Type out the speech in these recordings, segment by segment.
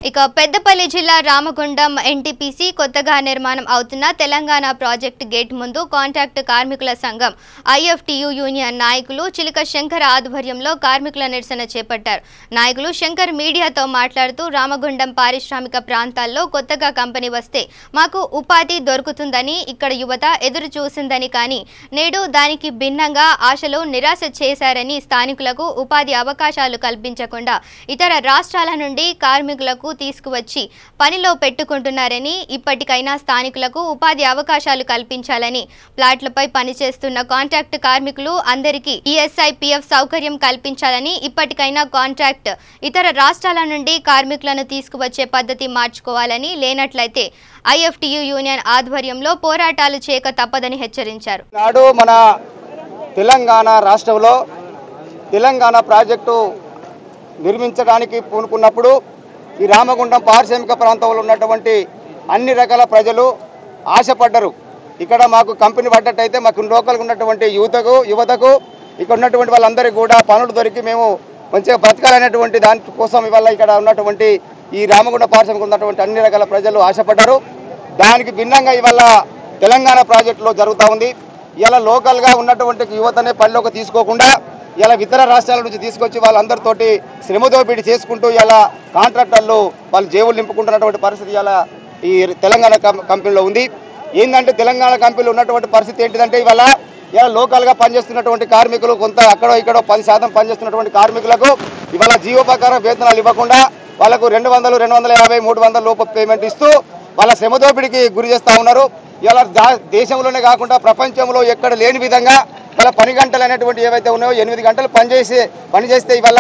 ఇక పెద్దపల్లి జిల్లా రామగుండం ఎన్టీపీసీ కొత్తగా నిర్మాణం అవుతున్న తెలంగాణ ప్రాజెక్టు గేట్ ముందు కాంట్రాక్ట్ కార్మికుల సంఘం ఐఎఫ్టీయూ యూనియన్ నాయకులు చిలక శంకర్ ఆధ్వర్యంలో కార్మికుల నిరసన చేపట్టారు. నాయకులు శంకర్ మీడియాతో మాట్లాడుతూ రామగుండం పారిశ్రామిక ప్రాంతాల్లో కొత్తగా కంపెనీ వస్తే మాకు ఉపాధి దొరుకుతుందని ఇక్కడ యువత ఎదురు చూసిందని, కానీ నేడు దానికి భిన్నంగా ఆశలు నిరాశ చేశారని, స్థానికులకు ఉపాధి అవకాశాలు కల్పించకుండా ఇతర రాష్ట్రాల నుండి కార్మికులకు తీసుకువచ్చి పనిలో పెట్టుకుంటున్నారని, ఇప్పటికైనా స్థానికులకు ఉపాధి అవకాశాలు కల్పించాలని, ప్లాట్లపై పనిచేస్తున్న కాంట్రాక్ట్ కార్మికులు అందరికీ ఈఎస్ఐపీఎఫ్ సౌకర్యం కల్పించాలని, ఇప్పటికైనా కాంట్రాక్ట్ ఇతర రాష్ట్రాల నుండి కార్మికులను తీసుకువచ్చే పద్ధతి మార్చుకోవాలని, లేనట్లయితే ఐఎఫ్టీయూ యూనియన్ ఆధ్వర్యంలో పోరాటాలు చేయక తప్పదని హెచ్చరించారు. నాడు మన తెలంగాణ రాష్ట్రంలో తెలంగాణ ప్రాజెక్టు నిర్మించడానికి పూనుకున్నప్పుడు ఈ రామగుండం పారిశ్రామిక ప్రాంతంలో ఉన్నటువంటి అన్ని రకాల ప్రజలు ఆశపడ్డరు. ఇక్కడ మాకు కంపెనీ పడ్డట్టయితే మాకు లోకల్గా ఉన్నటువంటి యువతకు ఇక్కడ ఉన్నటువంటి వాళ్ళందరికీ కూడా పనులు దొరికి మేము మంచిగా బ్రతకాలనేటువంటి దానికోసం ఇవాళ ఇక్కడ ఉన్నటువంటి ఈ రామగుండం పారిశ్రామిక ఉన్నటువంటి అన్ని రకాల ప్రజలు ఆశపడ్డారు. దానికి భిన్నంగా ఇవాళ తెలంగాణ ప్రాజెక్టులో జరుగుతూ ఉంది. ఇలా లోకల్గా ఉన్నటువంటి యువతనే పనిలోకి తీసుకోకుండా ఇలా ఇతర రాష్ట్రాల నుంచి తీసుకొచ్చి వాళ్ళందరితోటి శ్రమ దోపిడీ చేసుకుంటూ ఇలా కాంట్రాక్టర్లు వాళ్ళు జేబులు నింపుకుంటున్నటువంటి పరిస్థితి ఇలా ఈ తెలంగాణ కంపెనీలో ఉంది. ఏంటంటే తెలంగాణ కంపెనీలో ఉన్నటువంటి పరిస్థితి ఏంటిదంటే ఇవాళ ఇలా లోకల్గా పనిచేస్తున్నటువంటి కార్మికులు కొంత అక్కడో ఇక్కడో 10% పనిచేస్తున్నటువంటి కార్మికులకు ఇవాళ జీవోపకార వేతనాలు ఇవ్వకుండా వాళ్ళకు 200, 250, 300 లోపు పేమెంట్ ఇస్తూ వాళ్ళ శ్రమ దోపిడీకి గురి చేస్తూ ఉన్నారు. ఇలా దేశంలోనే కాకుండా ప్రపంచంలో ఎక్కడ లేని విధంగా వాళ్ళ పని గంటలు అనేటువంటి ఏవైతే ఉన్నాయో 8 గంటలు పనిచేస్తే ఇవాళ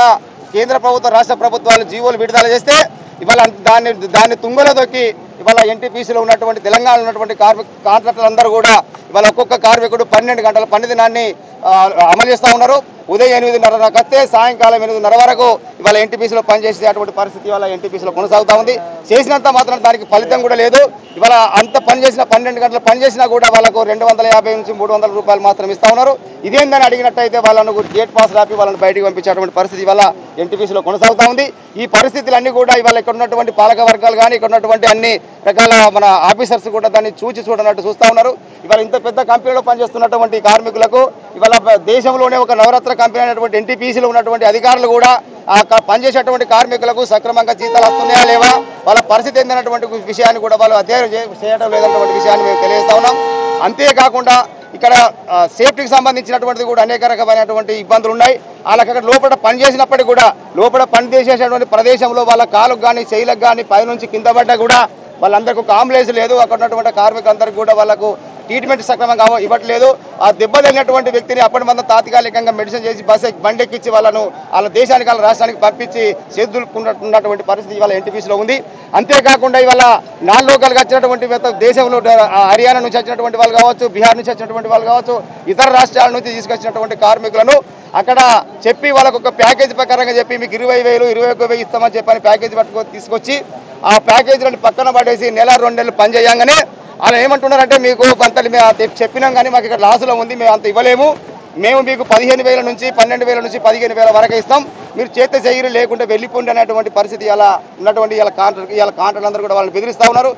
కేంద్ర ప్రభుత్వం రాష్ట్ర ప్రభుత్వాలు జీవోలు విడుదల చేస్తే ఇవాళ దాన్ని తుంగలో దొక్కి ఇవాళ ఎన్టీపీసీలో ఉన్నటువంటి తెలంగాణలో ఉన్నటువంటి కాంట్రాక్టర్లందరూ కూడా ఇవాళ ఒక్కొక్క కార్మికుడు 12 గంటల పని దినాన్ని అమలు చేస్తూ ఉన్నారు. ఉదయం 8:30 వస్తే సాయంకాలం 8:30 వరకు ఇవాళ ఎన్టీపీసీలో పనిచేసే అటువంటి పరిస్థితి ఇవాళ ఎన్టీపీసీలో కొనసాగుతూ ఉంది. చేసినంత మాత్రం దానికి ఫలితం కూడా లేదు. ఇవాళ అంత పని చేసిన 12 గంటలు పని చేసినా కూడా వాళ్ళకు 250 నుంచి 300 రూపాయలు మాత్రం ఇస్తూ ఉన్నారు. ఇదేందని అడిగినట్టయితే వాళ్ళను గేట్ పాస్ రాపి వాళ్ళని బయటకు పంపించేటువంటి పరిస్థితి ఇవాళ ఎన్టీపీసీలో కొనసాగుతూ ఉంది. ఈ పరిస్థితులన్నీ కూడా ఇవాళ ఇక్కడ ఉన్నటువంటి పాలక వర్గాలు కానీ ఇక్కడ ఉన్నటువంటి అన్ని రకాల మన ఆఫీసర్స్ కూడా దాన్ని చూడనట్టు చూస్తూ ఉన్నారు. ఇవాళ ఇంత పెద్ద కంపెనీలో పనిచేస్తున్నటువంటి కార్మికులకు ఇవాళ దేశంలోనే ఒక నవరత్న కంపెనీ అయినటువంటి ఎన్టీపీసీలో ఉన్నటువంటి అధికారులు కూడా పనిచేసేటువంటి కార్మికులకు సక్రమంగా జీతాలు వస్తున్నాయా లేవా, వాళ్ళ పరిస్థితి ఏంటన్నటువంటి విషయాన్ని కూడా వాళ్ళు అధ్యయనం చేయడం లేదన్నటువంటి విషయాన్ని మేము తెలియజేస్తా ఉన్నాం. అంతేకాకుండా ఇక్కడ సేఫ్టీకి సంబంధించినటువంటిది కూడా అనేక రకమైనటువంటి ఇబ్బందులు ఉన్నాయి. వాళ్ళకి అక్కడ లోపల పని చేసినప్పటికీ కూడా లోపల పని చేసేటువంటి ప్రదేశంలో వాళ్ళ కాలుకు కానీ చేయలకు కానీ పైనుంచి కింద పడ్డా కూడా వాళ్ళందరికీ ఒక ఆంబులెన్స్ లేదు. అక్కడ ఉన్నటువంటి కార్మికులందరికీ కూడా వాళ్ళకు ట్రీట్మెంట్ సక్రమంగా ఇవ్వట్లేదు. ఆ దెబ్బతిన్నటువంటి వ్యక్తిని అప్పటి మంది తాత్కాలికంగా మెడిసిన్ చేసి బండెక్కించి వాళ్ళ దేశానికి వాళ్ళ రాష్ట్రానికి పంపించి చేతులుకున్నటువంటి పరిస్థితి ఇవాళ ఎన్టీపీసీలో ఉంది. అంతేకాకుండా ఇవాళ నాన్ లోకల్గా వచ్చినటువంటి దేశంలో హర్యానా నుంచి వచ్చినటువంటి వాళ్ళు కావచ్చు, బీహార్ నుంచి వచ్చినటువంటి వాళ్ళు కావచ్చు, ఇతర రాష్ట్రాల నుంచి తీసుకొచ్చినటువంటి కార్మికులను అక్కడ చెప్పి వాళ్ళకు ఒక ప్యాకేజీ ప్రకారంగా చెప్పి మీకు 20,000, 21,000 ఇస్తామని చెప్పని ప్యాకేజీ తీసుకొచ్చి ఆ ప్యాకేజీలను పక్కన పడేసి 1-2 నెలలు పని చేయంగానే వాళ్ళు ఏమంటున్నారంటే మీకు కొంత చెప్పినాం కానీ మాకు ఇక్కడ లాసులో ఉంది, మేము అంత ఇవ్వలేము, మేము మీకు 15,000 నుంచి 12,000 నుంచి 15,000 వరకు ఇస్తాం, మీరు చేత చేయరు లేకుంటే వెళ్ళిపోండి అనేటువంటి పరిస్థితి ఇలా ఉన్నటువంటి ఇలా కాంట్రాక్టర్లు అందరూ కూడా వాళ్ళని బెదిరిస్తూ ఉన్నారు.